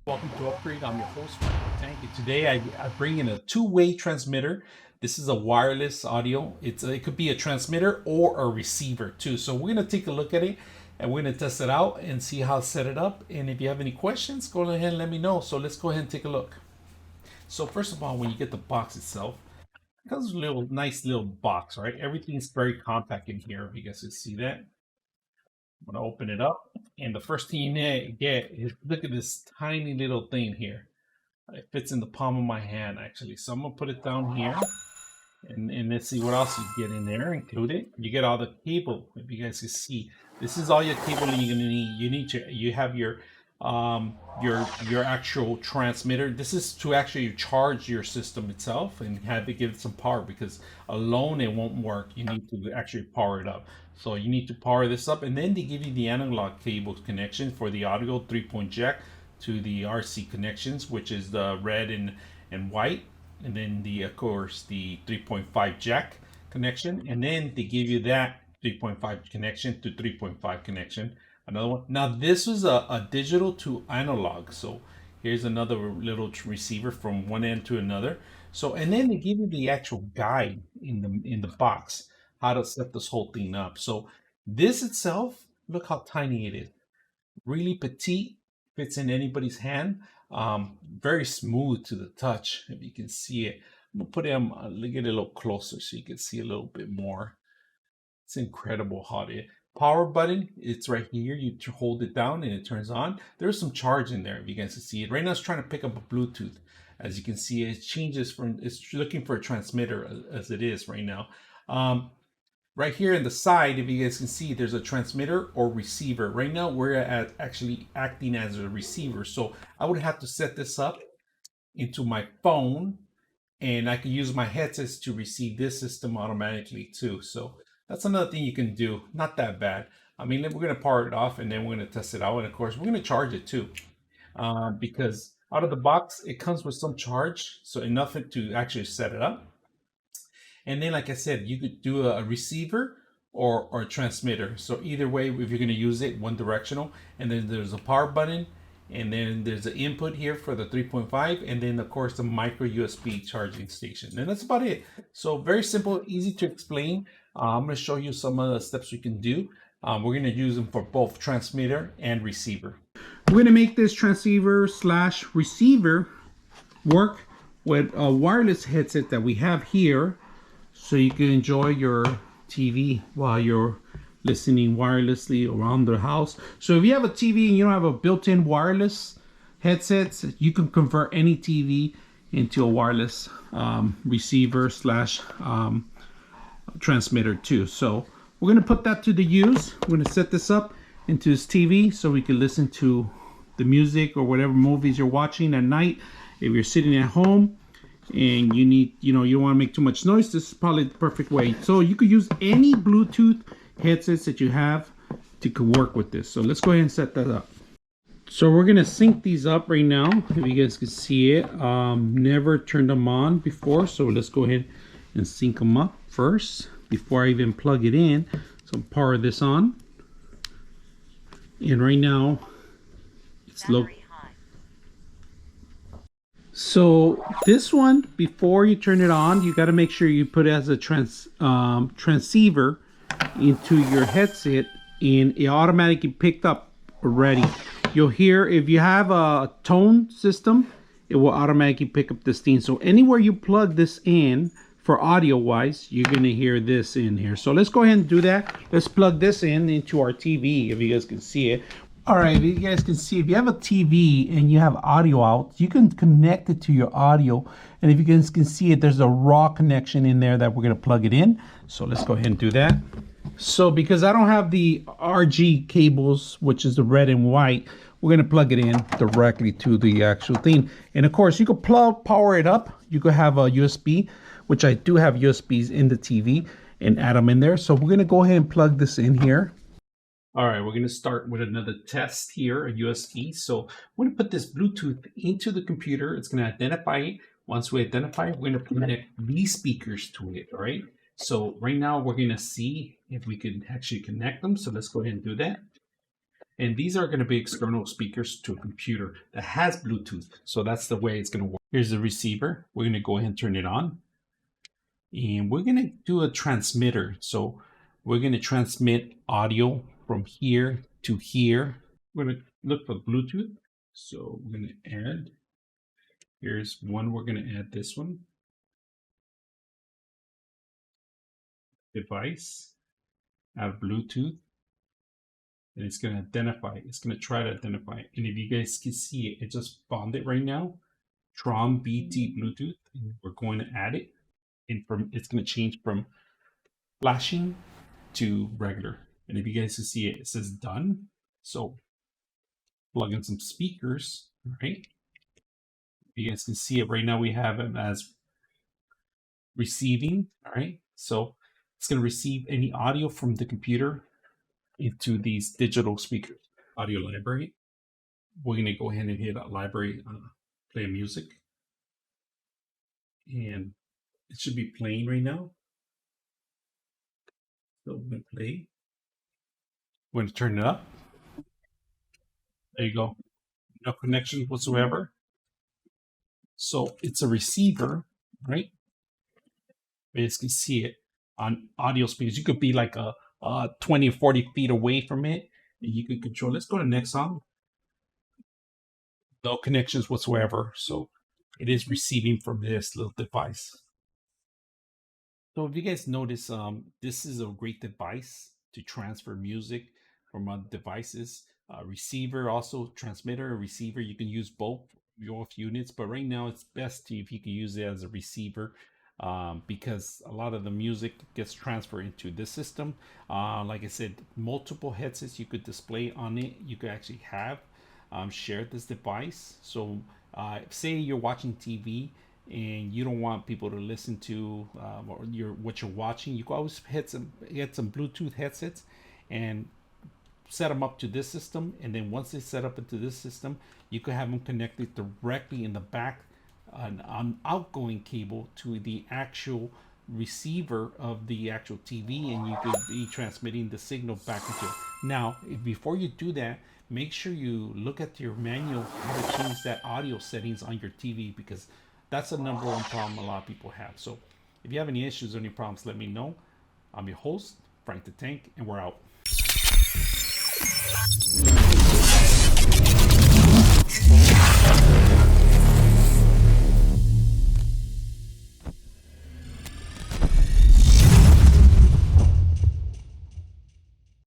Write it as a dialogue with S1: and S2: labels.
S1: Welcome to Upgrade. I'm your host, Thank you. Today I bring in a two-way transmitter. This is a wireless audio. It could be a transmitter or a receiver too. So we're gonna take a look at it and we're gonna test it out and see how to set it up. And if you have any questions, go ahead and let me know. So let's go ahead and take a look. So first of all, when you get the box itself, it comes with a nice little box, right? Everything's very compact in here. If you guys can see that. I'm gonna open it up, and the first thing you get is look at this tiny little thing here. It fits in the palm of my hand, actually. So I'm gonna put it down here, and let's see what else you get in there included. You get all the cable. If you guys can see, this is all your cable you're gonna need. You have your actual transmitter. This is to actually charge your system itself and have to give it some power, because alone it won't work. You need to actually power it up. So you need to power this up, and then they give you the analog cable connection for the audio 3-point jack to the RC connections, which is the red and white, and then of course the 3.5 jack connection, and then they give you that 3.5 connection to 3.5 connection. Another one. Now this was a digital to analog. So here's another little receiver from one end to another. So, and then they give you the actual guide in the box how to set this whole thing up. So this itself, look how tiny it is. Really petite, fits in anybody's hand. Very smooth to the touch, if you can see it. I'm gonna put it, get it a little closer so you can see a little bit more. It's incredible how it. Power button, it's right here. You hold it down and it turns on. There's some charge in there, if you guys can see it. Right now it's trying to pick up a Bluetooth. As you can see, it changes from, it's looking for a transmitter as it is right now. Right here in the side, if you guys can see, there's a transmitter or receiver. Right now we're actually acting as a receiver. So I would have to set this up into my phone, and I can use my headsets to receive this system automatically too. So that's another thing you can do. Not that bad. I mean, we're going to power it off and then we're going to test it out. And of course, we're going to charge it too. Because out of the box, it comes with some charge. So enough to actually set it up. And then, like I said, you could do a receiver or a transmitter. So either way, if you're going to use it, one directional. And then there's a power button. And then there's an input here for the 3.5, and then of course the micro USB charging station. And that's about it. So very simple, easy to explain. I'm going to show you some of the steps we can do. We're going to use them for both transmitter and receiver. We're going to make this transceiver / receiver work with a wireless headset that we have here, so you can enjoy your TV while you're listening wirelessly around the house. So if you have a TV and you don't have a built-in wireless headsets, you can convert any TV into a wireless receiver / transmitter too. So we're going to put that to the use. We're going to set this up into this TV so we can listen to the music or whatever movies you're watching at night. If you're sitting at home and you don't want to make too much noise, this is probably the perfect way. So you could use any Bluetooth headsets that you have to work with this. So let's go ahead and set that up. So we're gonna sync these up right now. If you guys can see it, never turned them on before, so let's go ahead and sync them up first before I even plug it in. So power this on, and right now it's low. So this one, before you turn it on, you got to make sure you put it as a transceiver into your headset, and it automatically picked up already. You'll hear, if you have a tone system, it will automatically pick up this thing. So anywhere you plug this in for audio wise, you're gonna hear this in here. So let's go ahead and do that. Let's plug this into our TV, if you guys can see it. All right, if you guys can see, if you have a TV and you have audio out, you can connect it to your audio. And if you guys can see it, there's a raw connection in there that we're gonna plug it in. So let's go ahead and do that. So because I don't have the RG cables, which is the red and white, we're gonna plug it in directly to the actual thing. And of course, you could power it up. You could have a USB, which I do have USBs in the TV, and add them in there. So we're gonna go ahead and plug this in here. All right, we're going to start with another test here, a USB. So we're going to put this Bluetooth into the computer. It's going to identify it. Once we identify it, we're going to connect these speakers to it, all right? So right now we're going to see if we can actually connect them. So let's go ahead and do that. And these are going to be external speakers to a computer that has Bluetooth. So that's the way it's going to work. Here's the receiver. We're going to go ahead and turn it on. And we're going to do a transmitter. So we're going to transmit audio from here to here. We're going to look for Bluetooth. So we're going to add. Here's one. We're going to add this one. Device. Have Bluetooth. And it's going to identify. It's going to try to identify. And if you guys can see it, it just bonded right now. Trond BT Bluetooth. And we're going to add it. And it's going to change from flashing to regular. And if you guys can see it, it says done. So plug in some speakers, right? You guys can see it right now. We have it as receiving, all right? So it's going to receive any audio from the computer into these digital speakers. Audio library. We're going to go ahead and hit library, play music. And it should be playing right now. So we're going to play. We're going to turn it up. There you go. No connection whatsoever. So it's a receiver, right? You guys can see it on audio speakers. You could be like a 20 or 40 feet away from it, and you could control. Let's go to the next song. No connections whatsoever. So it is receiving from this little device. So if you guys notice, this is a great device to transfer music from other devices. Receiver, also transmitter and receiver. You can use both units, but right now it's best if you can use it as a receiver, because a lot of the music gets transferred into this system. Like I said, multiple headsets you could display on it. You could actually have share this device. So say you're watching TV and you don't want people to listen to what you're watching, you can always get some Bluetooth headsets and set them up to this system. And then once they set up into this system, you could have them connected directly in the back on outgoing cable to the actual receiver of the actual TV, and you could be transmitting the signal back into it. Now, before you do that, make sure you look at your manual how to change that audio settings on your TV, because that's the number one problem a lot of people have. So if you have any issues or any problems, let me know. I'm your host, Frank the Tank, and we're out.